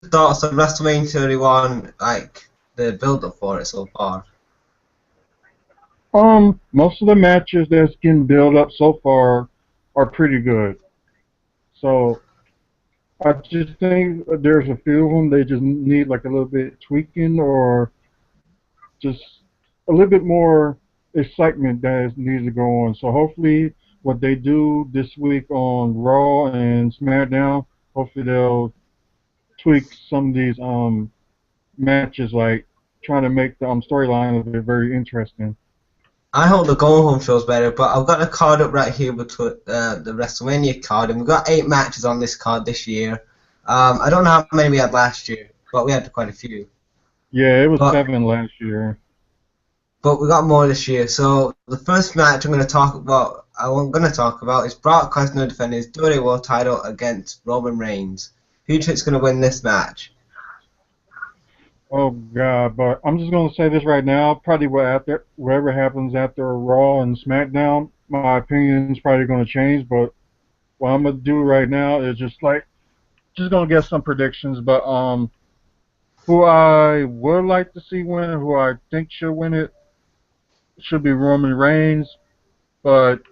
thoughts on WrestleMania 31, like the build-up for it so far? Most of the matches that's getting built up so far are pretty good. So I just think there's a few of them they just need like a little bit tweaking or just a little bit more excitement that needs to go on. So hopefully, what they do this week on Raw and SmackDown, hopefully they'll tweak some of these matches, like trying to make the storyline of it very interesting. I hope the Go Home show's better, but I've got a card up right here between the WrestleMania card, and we've got 8 matches on this card this year. I don't know how many we had last year, but we had quite a few. Yeah, it was But 7 last year. but we got more this year. So the first match I'm going to talk about is Brock Lesnar defending his WWE World Title against Roman Reigns. Who do you think's going to win this match? Oh God, but I'm just gonna say this right now. Probably whatever happens after Raw and SmackDown, my opinion is probably gonna change. But what I'm gonna do right now is just gonna get some predictions. But who I would like to see win, who I think should win it, should be Roman Reigns. But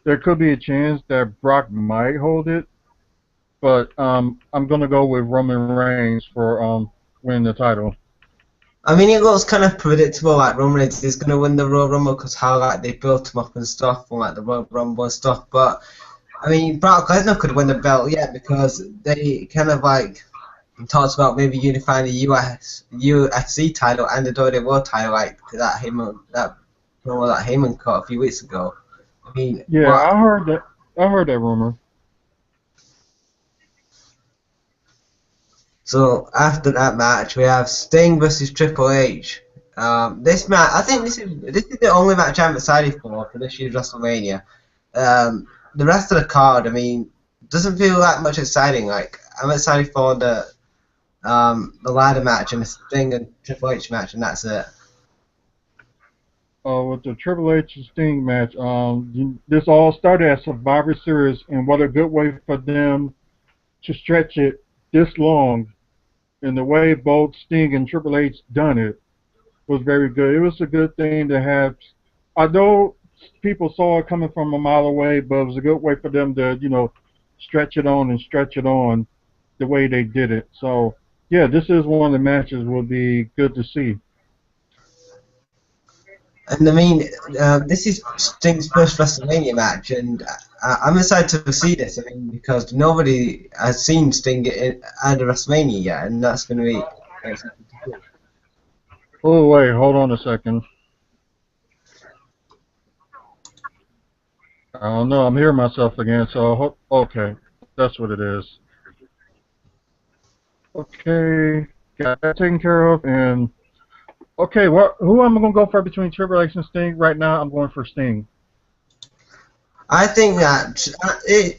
there could be a chance that Brock might hold it. But I'm gonna go with Roman Reigns for winning the title. I mean, it looks kind of predictable. Like Roman Reigns is going to win the Royal Rumble because how like they built him up and stuff, and like the Royal Rumble and stuff. But I mean, Brock Lesnar could win the belt, yeah, because they kind of like talked about maybe unifying the UFC title and the WWE World title, like that promo that Heyman cut a few weeks ago. I mean, Yeah, what? I heard that. I heard that rumor. So after that match, we have Sting versus Triple H. This match, I think this is the only match I'm excited for this year's WrestleMania. The rest of the card, I mean, doesn't feel that much exciting. Like I'm excited for the ladder match and the Sting and Triple H match, and that's it. With the Triple H and Sting match, this all started as Survivor Series, and what a good way for them to stretch it this long. And the way both Sting and Triple H done it was very good. It was a good thing to have. I know people saw it coming from a mile away, but it was a good way for them to, stretch it on and stretch it on the way they did it. So, yeah, this is one of the matches will be good to see. And I mean, this is Sting's first WrestleMania match, and I'm excited to see this. I mean, because nobody has seen Sting at a WrestleMania yet, and that's going to be exciting to see. Oh, wait, hold on a second. I don't know. I'm hearing myself again. So, okay, that's what it is. Okay, got that taken care of. And okay, who am I gonna go for between Triple H and Sting? Right now, I'm going for Sting. I think that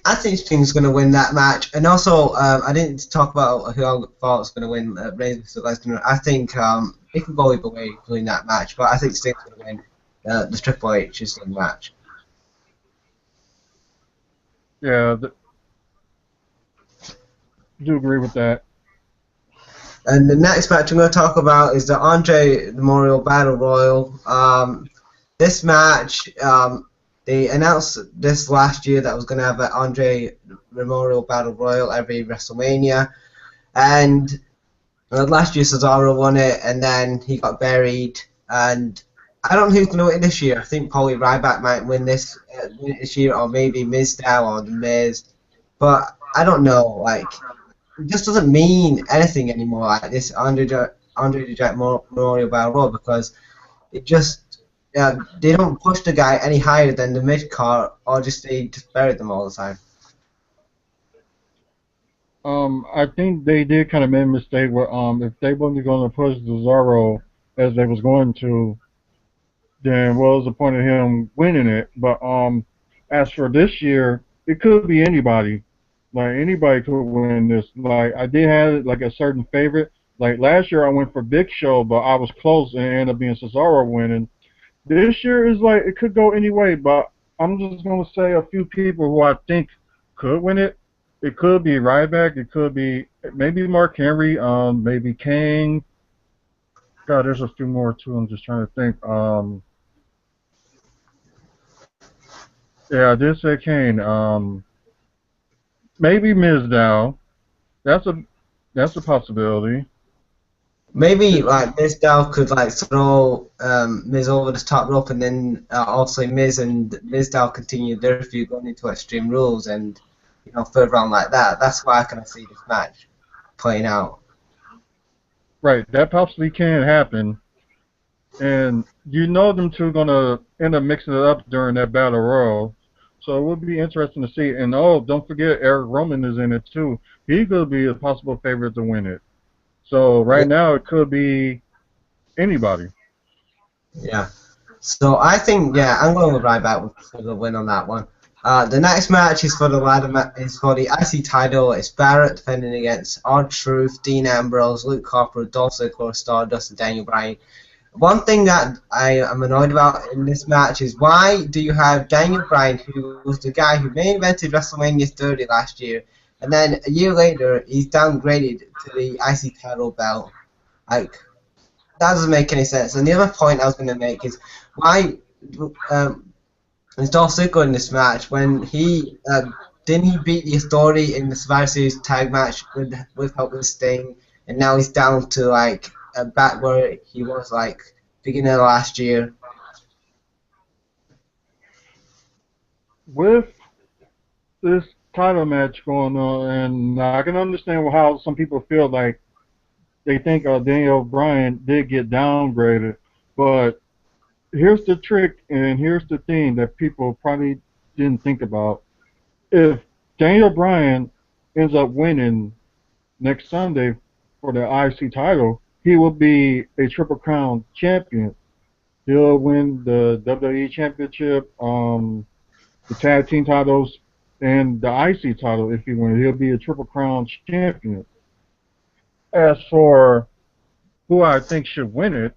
I think Sting's going to win that match, and also I didn't talk about who I thought was going to win Reigns versus Lesnar. I think it could go either way between that match, but I think Sting's going to win the Triple H's match. Yeah, do agree with that. And the next match I'm going to talk about is the Andre Memorial Battle Royal. This match, they announced this last year that was going to have an Andre Memorial Battle Royal every WrestleMania, and last year Cesaro won it, and then he got buried. And I don't know who's going to win this year. I think probably Ryback might win it this year, or maybe Miz now or the Miz. But I don't know. Like it just doesn't mean anything anymore. Like this Andre the Giant Memorial Battle Royal because it just they don't push the guy any higher than the mid card, or they just bury them all the time. I think they did kind of make a mistake where if they wasn't going to push Cesaro as they was going to, then what was the point of him winning it? But as for this year, it could be anybody. Like anybody could win this. Like I did have like a certain favorite. Like last year, I went for Big Show, but I was close and it ended up being Cesaro winning. This year is like it could go any way, but I'm just gonna say a few people who I think could win it It could be Ryback. It could be maybe Mark Henry. Maybe Kane. God, there's a few more too. I'm just trying to think. Yeah, I did say Kane. Maybe Mizdow. That's a that's a possibility. Maybe It's like Miz Dow could like throw Miz over the top rope, and then also Miz and Miz Dow continue their feud going into Extreme Rules, and further on like that. That's why I kind of see this match playing out. right. That possibly can happen, and you know them two gonna end up mixing it up during that battle royal. So it would be interesting to see. And oh, don't forget Eric Roman is in it too. He could be a possible favorite to win it. So Yeah, right now it could be anybody. yeah. So I think I'm going with Ryback for the win on that one. The next match is for the is for the IC title. It's Barrett defending against Odd Truth, Dean Ambrose, Luke Harper, Dolph Ziggler, Stardust, and Daniel Bryan. One thing that I am annoyed about in this match is why do you have Daniel Bryan, who was the guy who main evented WrestleMania 30 last year, and then a year later he's downgraded to the IC title belt? Like, that doesn't make any sense. And the other point I was going to make is why um, is Dolph Ziggler in this match when he didn't he beat the Authority in the Survivor Series tag match with help with Sting, and now he's down to like back where he was like beginning of last year. With this title match going on, and I can understand how some people feel like they think Daniel Bryan did get downgraded, but here's the trick and here's the thing that people probably didn't think about. If Daniel Bryan ends up winning next Sunday for the IC title, he will be a Triple Crown champion. He'll win the WWE Championship, the tag team titles, and the IC title if he wins. He'll be a Triple Crown champion. As for who I think should win it,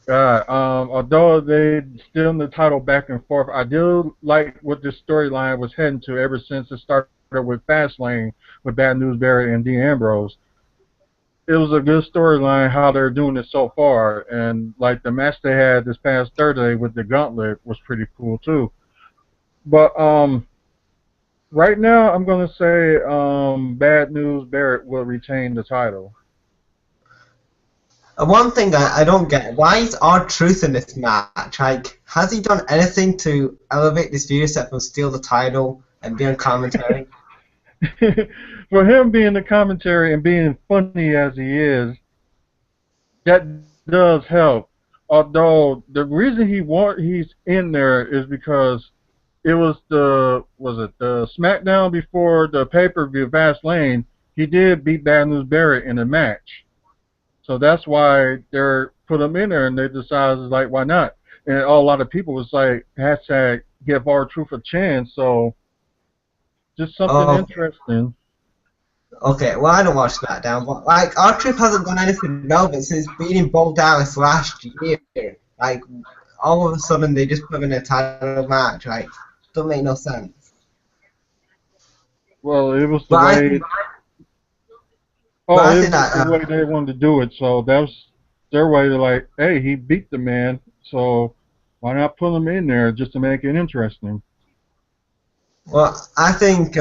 although they still in the title back and forth, I do like what this storyline was heading to ever since it started with Fastlane with Bad News Barrett and Dean Ambrose. It was a good storyline how they're doing it so far, and like the match they had this past Thursday with the Gauntlet was pretty cool too. But right now I'm gonna say Bad News Barrett will retain the title. One thing I don't get, why is R-Truth in this match? Like, has he done anything to elevate this feud except for steal the title and be on commentary? For him being the commentary and being funny as he is, that does help. Although the reason he's in there is because it was the SmackDown before the pay-per-view Fastlane. He did beat Bad News Barrett in a match, so that's why they're put him in there, and they decided like why not? And a lot of people was like hashtag give R-Truth a chance. So just something Oh, interesting. okay. Well, I don't watch SmackDown, but like R-Truth hasn't done anything relevant since beating Bo Dallas last year. Like, all of a sudden they just put him in a title match. Like, don't make no sense. Well, it was the But I way. think, but Oh, I it think was that the way they wanted to do it. So that was their way to like, hey, he beat the man, so why not put him in there just to make it interesting? I think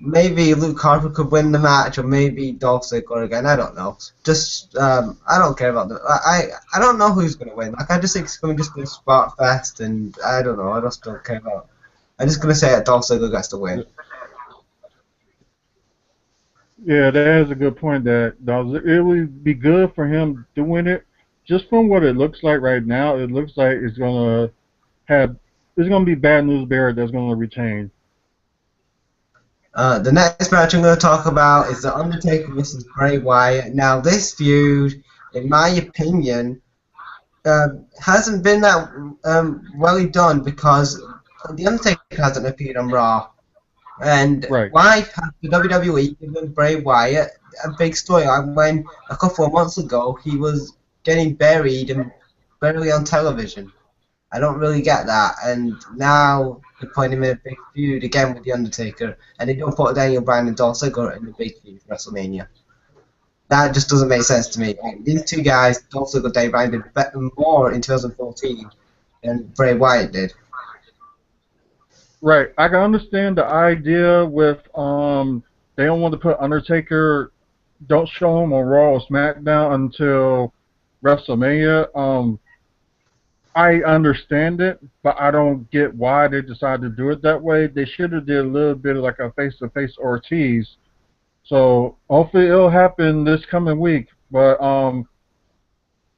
maybe Luke Harper could win the match, or maybe Dolph Ziggler again. I don't know. Just I don't care about the. I don't know who's gonna win. Like, I just think it's gonna just be a spot fest, and I don't know. I just don't care about. I'm just gonna say that Dolph Ziggler gets the win. Yeah, that is a good point. That it would be good for him to win it. Just from what it looks like right now, it looks like have it's gonna be Bad News Barrett that's gonna retain. The next match I'm going to talk about is The Undertaker versus Bray Wyatt. Now, this feud, in my opinion, hasn't been that well done because The Undertaker hasn't appeared on Raw. And Right. why has the WWE given Bray Wyatt a big storyline when a couple of months ago he was getting buried and barely on television? I don't really get that. And now they're putting him in a big feud again with The Undertaker, and they don't put Daniel Bryan and Dolph Ziggler in a big feud for WrestleMania. That just doesn't make sense to me. Like, these two guys, Dolph Ziggler and Daniel Bryan, did more in 2014 than Bray Wyatt did. Right. I can understand the idea with they don't want to put Undertaker, don't show him on Raw or SmackDown until WrestleMania. I understand it, but I don't get why they decided to do it that way. They should have did a little bit of like a face-to-face Ortiz. So hopefully it'll happen this coming week. But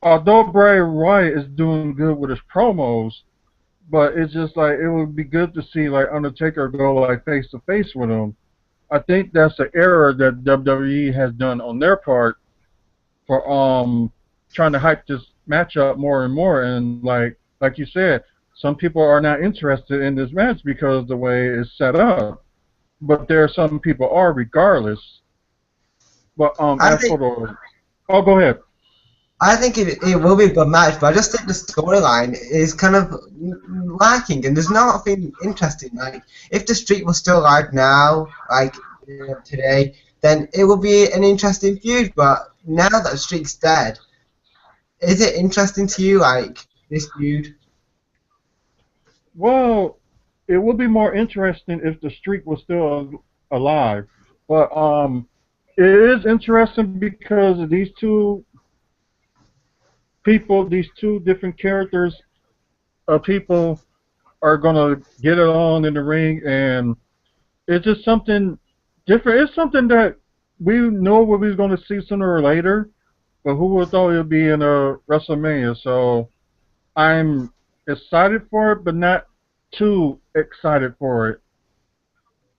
although Bray Wyatt is doing good with his promos, but it's just like it would be good to see like Undertaker go like face-to-face with him. I think that's an error that WWE has done on their part for trying to hype this matchup more and more, and like you said, some people are not interested in this match because of the way it's set up, but there are some people are regardless. But I as think for the go ahead. I think it will be a good match, but I just think the storyline is kind of lacking, and there's nothing interesting. Like, if the streak was still alive now, like today, then it would be an interesting feud. But now that the streak's dead, is it interesting to you, like this feud? Well, it would be more interesting if the streak was still alive, but it is interesting because of these two people, these two different characters of people are gonna get it on in the ring, and it's just something different. It's something that we know what we was gonna see sooner or later, but who would have thought it would be in a WrestleMania? So I'm excited for it, but not too excited for it.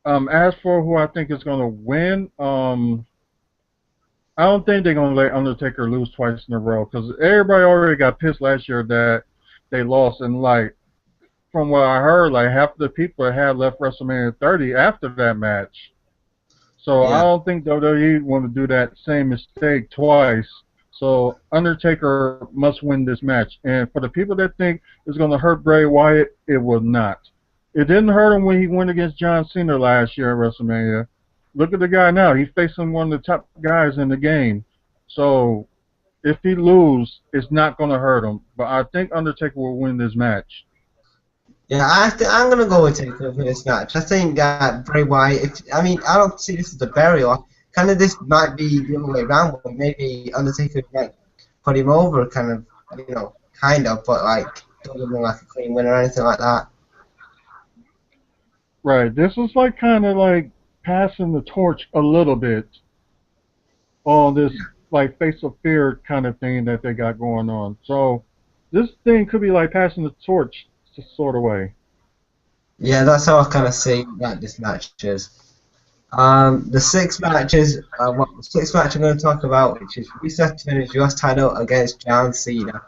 As for who I think is gonna win, I don't think they're gonna let Undertaker lose twice in a row because everybody already got pissed last year that they lost, and like from what I heard, like half the people had left WrestleMania 30 after that match. So I Yeah. don't think WWE want to do that same mistake twice. So Undertaker must win this match. And for the people that think it's going to hurt Bray Wyatt, it will not. It didn't hurt him when he went against John Cena last year at WrestleMania. Look at the guy now. He's facing one of the top guys in the game. So if he loses, it's not going to hurt him. But I think Undertaker will win this match. Yeah, I'm gonna go with Taker for this match. I think that Bray Wyatt. I mean, I don't see this as a burial. Kind of, this might be the other way around. But maybe Undertaker might put him over, kind of, kind of, but like doesn't look like a clean win or anything like that. Right. This is like kind of like passing the torch a little bit on this like face of fear kind of thing that they got going on. So this thing could be like passing the torch sort of way. Yeah, that's how I kind of see that this match is. The sixth match I'm going to talk about, which is Rusev to his US title against John Cena.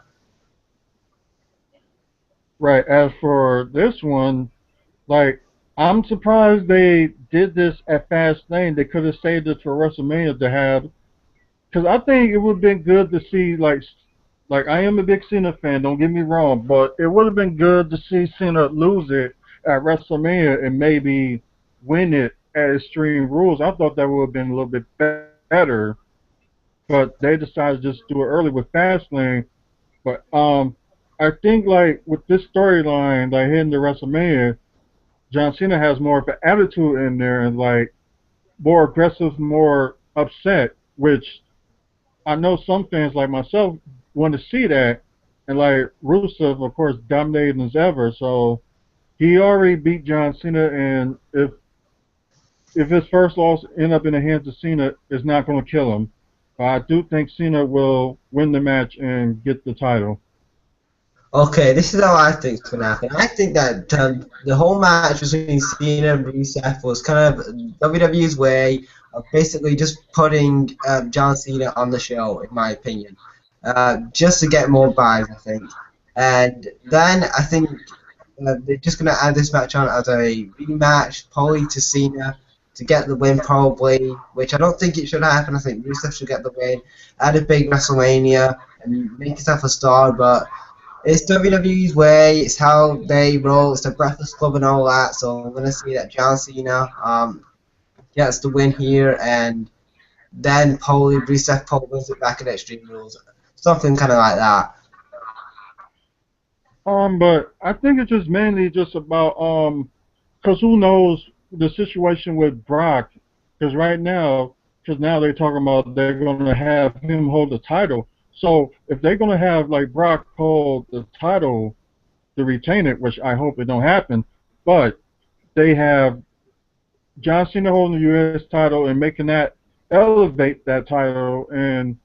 Right. As for this one, like I'm surprised they did this at Fastlane. They could have saved it for WrestleMania to have, because I think it would have been good to see like I am a big Cena fan. Don't get me wrong, but it would have been good to see Cena lose it at WrestleMania and maybe win it at Extreme Rules. I thought that would have been a little bit better, but they decided to just do it early with Fastlane. But I think like with this storyline, like heading to WrestleMania, John Cena has more of an attitude in there and like more aggressive, more upset, which I know some fans like myself want to see that. And like Rusev, of course, dominating as ever. So he already beat John Cena, and if his first loss end up in the hands of Cena, it's not going to kill him. But I do think Cena will win the match and get the title. Okay, this is how I think it's going to happen. I think that the whole match between Cena and Rusev was kind of WWE's way of basically just putting John Cena on the show, in my opinion, just to get more buys, I think. And then I think they're just going to add this match on as a rematch, probably to Cena, to get the win, probably, which I don't think it should happen. I think Rusev should get the win, add a big WrestleMania, and make himself a star, but It's WWE's way. It's how they roll. It's the Breakfast Club and all that. So I'm gonna see that John Cena gets the win here, and then probably Rusev Paul wins it back in Extreme Rules, something kind of like that. But I think it's just mainly just about because who knows the situation with Brock? Because right now, because now they're talking about they're gonna have him hold the title. So if they're gonna have like Brock hold the title to retain it, which I hope it don't happen, but they have John Cena holding the U.S. title and making that elevate that title, and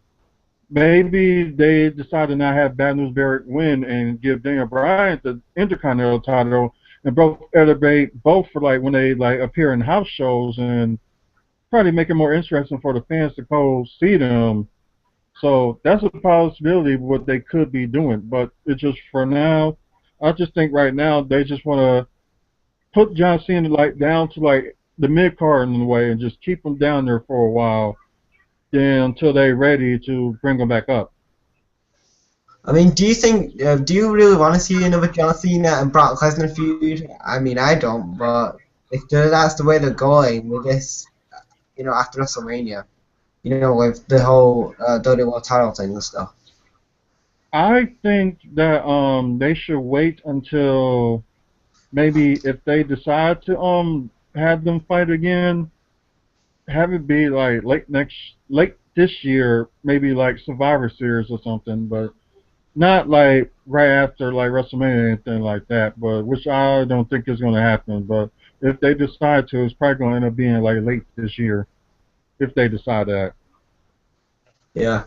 maybe they decide to not have Bad News Barrett win and give Daniel Bryan the Intercontinental title, and both elevate both for like when they like appear in house shows and probably make it more interesting for the fans to go see them. So that's a possibility of what they could be doing, but it's just for now. I just think right now they just want to put John Cena like down to like the mid card in a way and just keep him down there for a while, then until they're ready to bring him back up. I mean, do you really want to see another John Cena and Brock Lesnar feud? I mean, I don't, but if that's the way they're going with this, after WrestleMania, with the whole WWE World Title thing and stuff. I think that they should wait until maybe if they decide to have them fight again, have it be like late this year, maybe like Survivor Series or something, but not like right after like WrestleMania or anything like that. But which I don't think is going to happen. But if they decide to, it's probably going to end up being like late this year if they decide that. Yeah.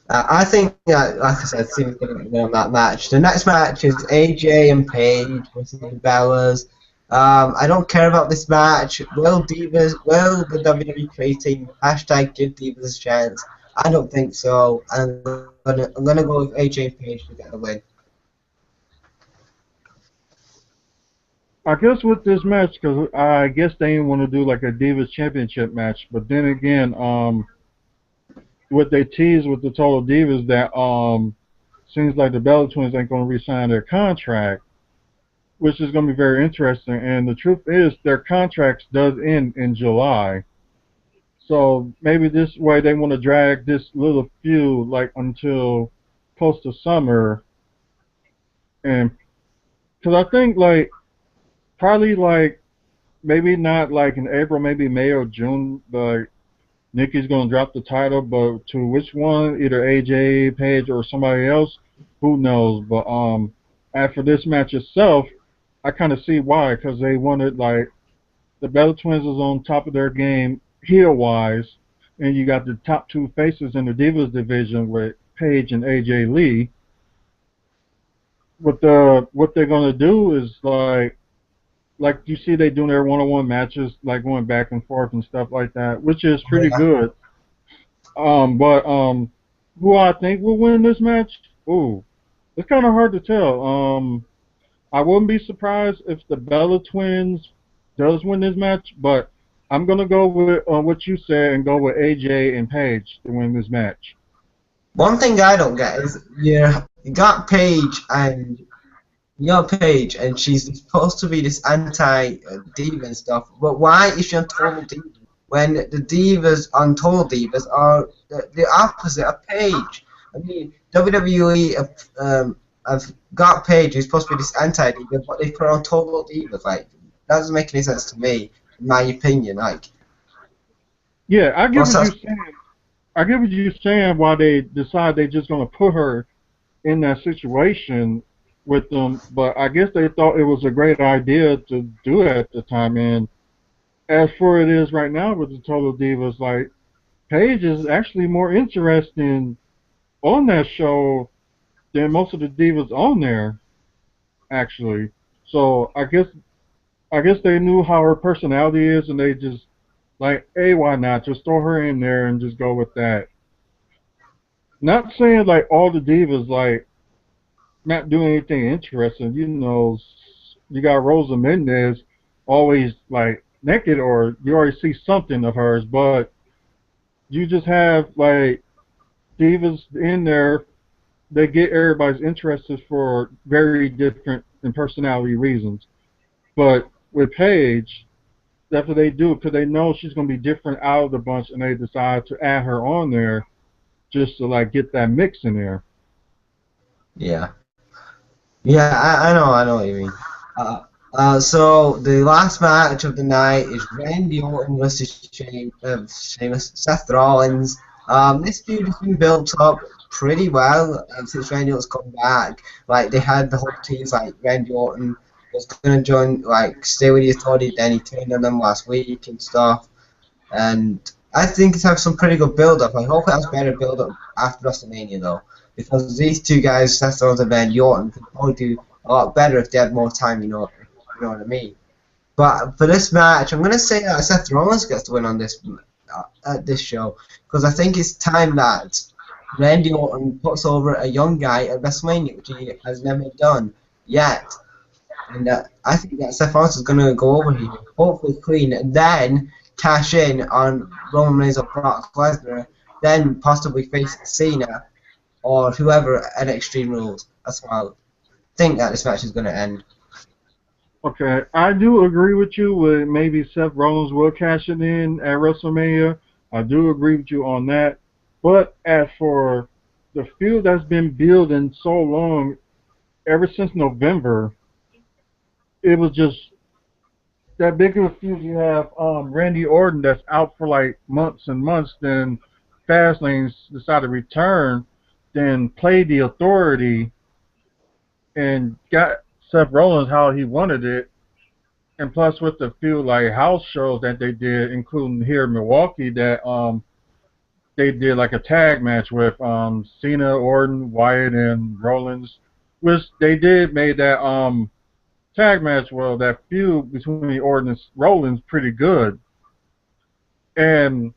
I think, like I said, Cena's going to win that match. The next match is AJ and Paige versus the Bellas. I don't care about this match. Will the WWE creative team hashtag give Divas a chance? I don't think so. I'm gonna go with AJ and Paige to get the win. I guess with this match, because I guess they didn't want to do like a Divas Championship match, but then again, what they teased with the Total Divas that seems like the Bella Twins ain't going to re-sign their contract, which is going to be very interesting. And the truth is, their contracts does end in July, so maybe this way they want to drag this little feud like until close to summer, and because I think like probably like maybe not like in April, maybe May or June, but Nikki's gonna drop the title, but to which one, either AJ, Page, or somebody else, who knows? But after this match itself, I kind of see why, because they wanted like the Bella Twins is on top of their game heel wise, and you got the top two faces in the Divas division with Page and AJ Lee. What they're gonna do is like you see they doing their one-on-one matches, like going back and forth and stuff like that, which is Oh, pretty yeah. good. But who I think will win this match? Ooh, it's kind of hard to tell. I wouldn't be surprised if the Bella Twins does win this match, but I'm gonna go with what you said and go with AJ and Paige to win this match. One thing I don't get is you got Paige and she's supposed to be this anti-diva and stuff, but why is she on Total Divas when the divas on Total Divas are the opposite of Paige? I mean, WWE have got Paige, who's supposed to be this anti-diva, but they put her on Total Divas. Like, that doesn't make any sense to me, in my opinion. Like, Yeah, I get what's what that? you're saying. I get what you're saying. Why they decide they just gonna put her in that situation with them, but I guess they thought it was a great idea to do it at the time. And as for it is right now with the Total Divas, like Paige is actually more interesting on that show than most of the divas on there, actually. So I guess they knew how her personality is, and they just like, hey, why not just throw her in there and just go with that? Not saying like all the divas like not doing anything interesting. You got Rosa Mendez always like naked, or you already see something of hers, but you just have like divas in there they get everybody's interested for very different and personality reasons. But with Paige, that's what they do because they know she's gonna be different out of the bunch, and they decide to add her on there just to like get that mix in there. Yeah. Yeah, I know what you mean. Uh, so the last match of the night is Randy Orton versus Sheamus, Seth Rollins. This feud has been built up pretty well since Randy Orton's come back. Like they had the whole teams like Randy Orton was gonna join, like stay with the authority, then he turned on them last week and stuff. And I think it's have some pretty good build up. I hope it has better build up after WrestleMania though, because these two guys, Seth Rollins and Randy Orton, could probably do a lot better if they had more time. You know what I mean. But for this match, I'm gonna say that Seth Rollins gets the win on this at this show because I think it's time that Randy Orton puts over a young guy at WrestleMania, which he has never done yet. And I think that Seth Rollins is going to go over here, hopefully clean, and then cash in on Roman Reigns or Brock Lesnar, then possibly face Cena or whoever at Extreme Rules. That's how I think that this match is going to end. Okay, I do agree with you with maybe Seth Rollins will cash it in at WrestleMania. I do agree with you on that. But as for the feud that's been building so long, ever since November, it was just that big of a feud. You have Randy Orton that's out for like months and months, then Fastlane decided to return, then play the authority and got Seth Rollins how he wanted it. And plus with the few like house shows that they did, including here in Milwaukee, that they did like a tag match with Cena, Orton, Wyatt, and Rollins, which they did made that tag match, well, that feud between Orton and Rollins pretty good. And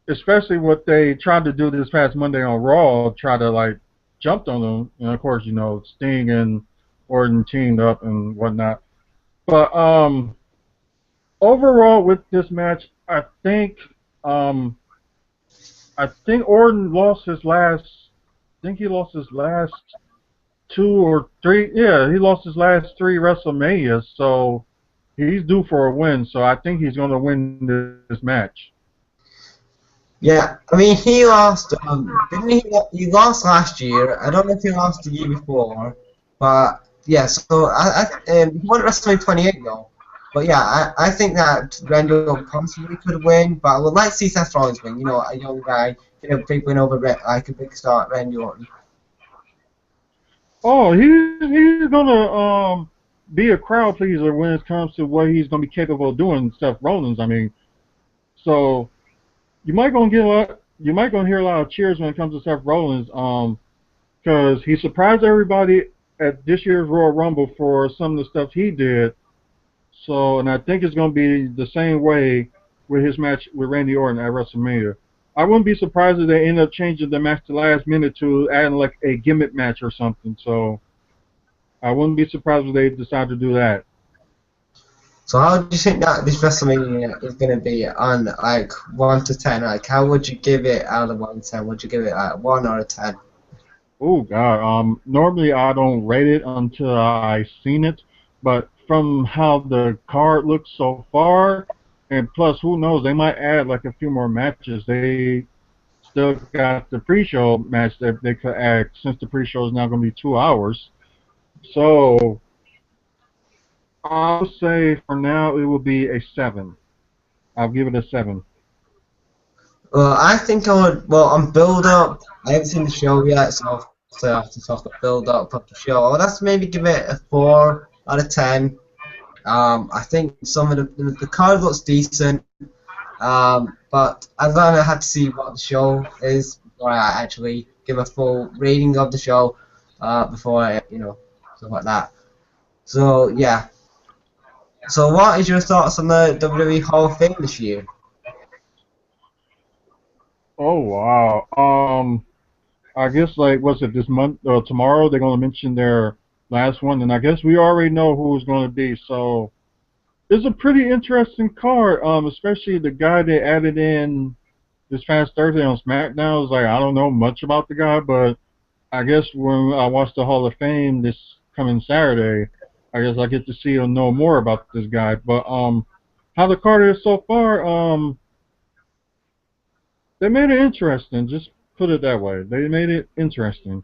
especially what they tried to do this past Monday on Raw, try to like jumped on them, and of course Sting and Orton teamed up and whatnot. But overall with this match, um, I think Orton lost his last. I think he lost his last two or three. Yeah, he lost his last three WrestleManias, so he's due for a win. So I think he's going to win this match. Yeah, I mean he lost. Didn't he? He lost last year. I don't know if he lost the year before, but yeah. So he won at WrestleMania 28 though. But yeah, I think that Randall possibly could win, but I would like to see Seth Rollins win. You know, a young guy, get a big win over like a big star, Randy Orton. Oh, he's going to be a crowd pleaser when it comes to what he's going to be capable of doing. Seth Rollins, I mean, so you might gonna hear a lot of cheers when it comes to Seth Rollins, because he surprised everybody at this year's Royal Rumble for some of the stuff he did. So, and I think it's gonna be the same way with his match with Randy Orton at WrestleMania. I wouldn't be surprised if they end up changing the match to last minute to adding like a gimmick match or something. So, I wouldn't be surprised if they decide to do that. So how do you think that this WrestleMania is going to be on like 1 to 10? Like how would you give it out of 1 to 10? Would you give it like 1 or a 10? Oh God. Normally I don't rate it until I seen it, but from how the card looks so far, and plus who knows, they might add like a few more matches. They still got the pre-show match that they could add since the pre-show is now going to be 2 hours. So I'll say for now it will be a 7. I'll give it a 7. Well, I think I would. Well, on build up, I haven't seen the show yet, so I have to talk about build up of the show. I would have to maybe give it a 4 out of 10. I think some of the card looks decent, but I'm gonna have to see what the show is before I actually give a full rating of the show. Before I, stuff like that. So yeah. So what is your thoughts on the WWE Hall of Fame this year? Oh wow. I guess like what's it this month or tomorrow they're gonna mention their last one, and I guess we already know who it's gonna be. So it's a pretty interesting card. Especially the guy they added in this past Thursday on SmackDown. Is like I don't know much about the guy, but I guess when I watch the Hall of Fame this coming Saturday, I guess I get to see and know more about this guy. But how the card is so far, they made it interesting. Just put it that way. They made it interesting.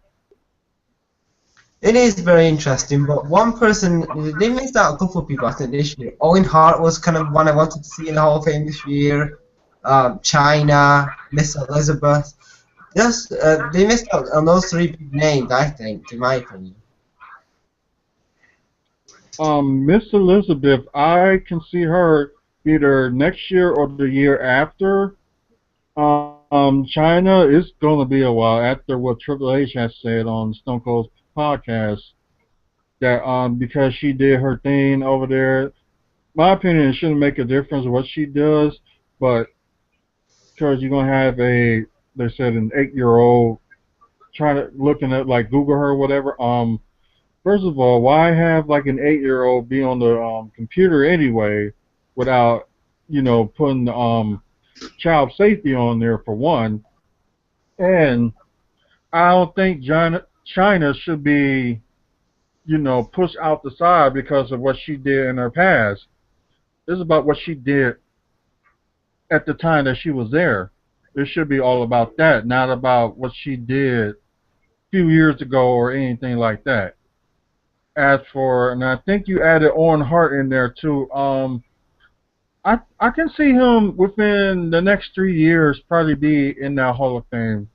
It is very interesting, but one person, they missed out a couple of people, I think, this year. Owen Hart was kind of one I wanted to see in the Hall of Fame this year. China, Miss Elizabeth. Just, they missed out on those three big names, I think, in my opinion. Miss Elizabeth, I can see her either next year or the year after. China is going to be a while after what Triple H has said on Stone Cold's podcast that because she did her thing over there. My opinion, it shouldn't make a difference what she does, but because you're gonna have they said an 8-year-old trying to looking at like Google her or whatever. First of all, why have like an 8-year-old be on the computer anyway without putting child safety on there for one? And I don't think China should be pushed out the side because of what she did in her past. This is about what she did at the time that she was there. It should be all about that, not about what she did a few years ago or anything like that. As for, and I think you added Owen Hart in there too. I can see him within the next 3 years probably be in that Hall of Fame.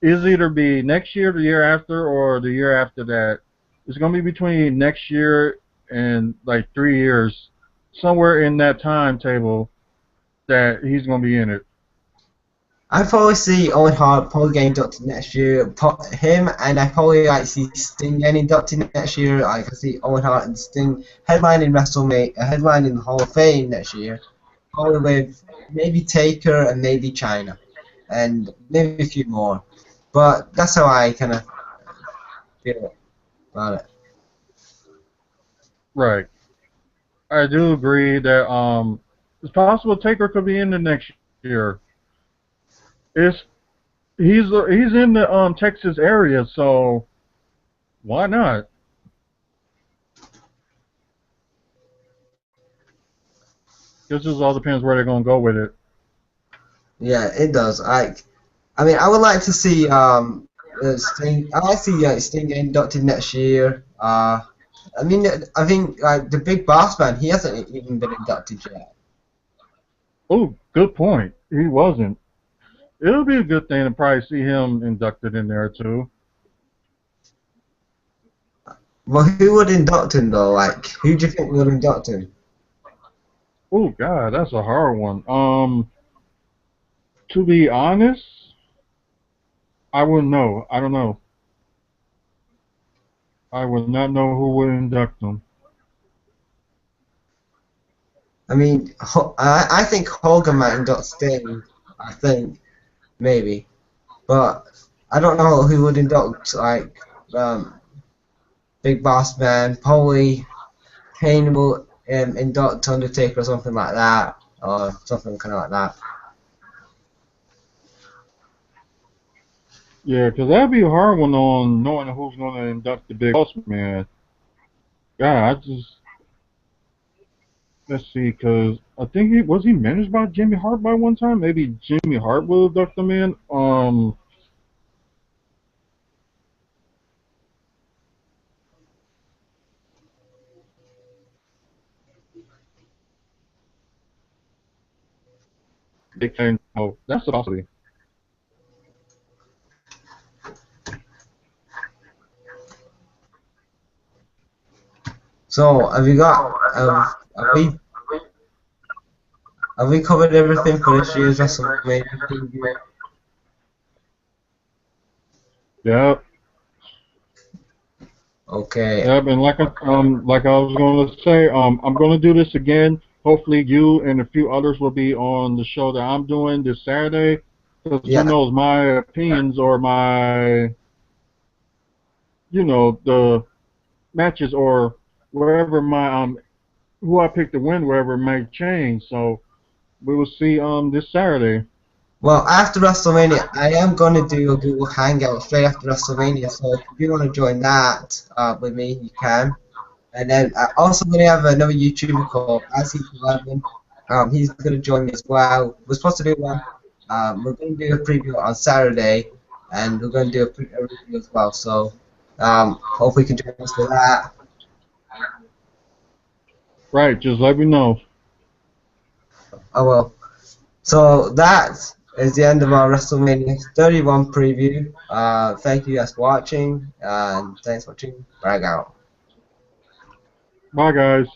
Is either be next year, the year after, or the year after that. It's gonna be between next year and like 3 years, somewhere in that timetable that he's gonna be in it. I probably see Owen Hart probably getting inducted next year. Him and I probably like see Sting getting inducted next year. I can see Owen Hart and Sting headlining WrestleMania, headlining the Hall of Fame next year. Probably with maybe Taker and maybe China, and maybe a few more. But that's how I kind of feel about it. Right. I do agree that it's possible Taker could be in the next year. It's he's in the Texas area, so why not? This just all depends where they're gonna go with it. Yeah, it does. I mean, I would like to see Sting. I like to see Sting get inducted next year. I mean, I think like the Big Boss Man, he hasn't even been inducted yet. Oh, good point. He wasn't. It'll be a good thing to probably see him inducted in there too. Well, who would induct him though? Like, who do you think would induct him? Oh God, that's a hard one. To be honest, I wouldn't know. I don't know. I would not know who would induct him. I mean, I think Hogan might induct Sting. I think maybe, but I don't know who would induct like Big Boss Man. Probably Kane will induct Undertaker or something like that, or something kind of like that. Yeah, 'cause that'd be a hard one on knowing who's gonna induct the big boss man. God, I just let's see, 'cause I think he was he managed by Jimmy Hart by one time. Maybe Jimmy Hart will induct him in. They can. Oh, that's a possibility. So have we covered everything for this year's WrestleMania preview? Yep. Okay. Yep, and like I was going to say, I'm going to do this again. Hopefully, you and a few others will be on the show that I'm doing this Saturday. Because who Yeah. knows, my opinions or my, the matches or wherever my who I pick to win, wherever it might change. So we will see this Saturday. Well, after WrestleMania, I am going to do a Google Hangout straight after WrestleMania. So if you want to join that with me, you can. And then I also going to have another YouTuber called Azzy11. He's going to join me as well. We're supposed to do one. We're going to do a preview on Saturday, and we're going to do a review as well. So hope we can join us for that. Right, just let me know. Oh well. So that is the end of our WrestleMania 31 preview. Thank you guys for watching, and thanks for watching. Bye out. Bye, guys.